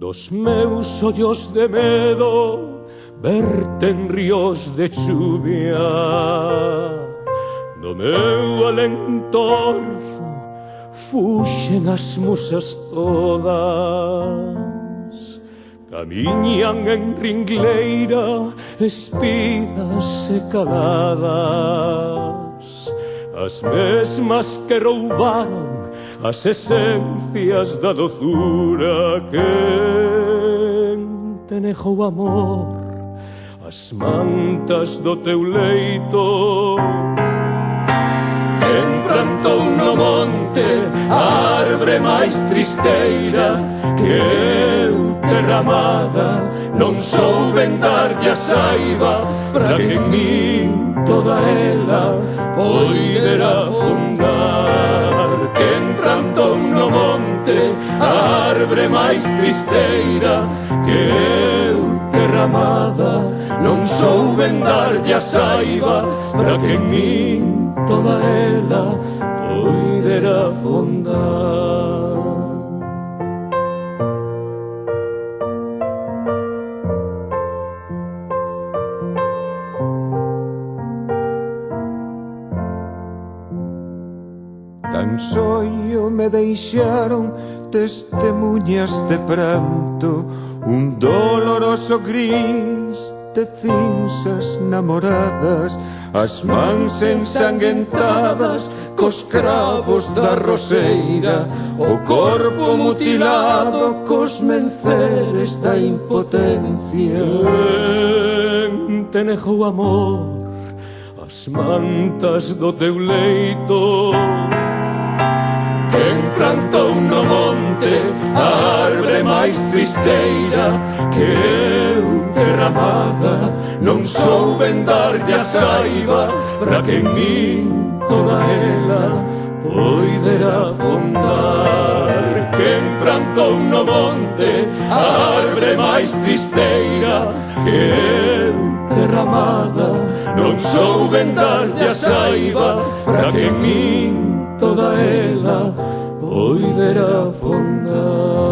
Dos meus ollos de medo verten ríos de chuvia. Do meu alentorfo fuxen as musas todas. Camiñan en ringleira espidas e caladas, as mesmas que roubaron as esencias da dozura. Quen te negou amor, as mantas do teu leito. Quen plantou no monte a arbre máis tristeira, que eu, terra amada, non souben darlle a saiba, para que en min toda ela poidera afondar. Quen plantou no monte a arbre máis tristeira, que eu, terra amada, non souben darlle a saiba, para que en min toda ela poidera afondar. Tan soio me deixaron testemunhas de pranto, un doloroso gris de cinzas namoradas, as mans ensanguentadas cos cravos da roseira, o corpo mutilado cos menceres da impotencia. Quen te negou amor, as mantas do teu leito. Quen plantou no monte a arbre máis tristeira, que eu, terra amada, non souben darlle a saiba, para que en min toda ela poidera afondar. Quen plantou no monte a arbre máis tristeira, que eu, terra amada, non souben darlle a saiba, para que en min toda ela poidera afondar.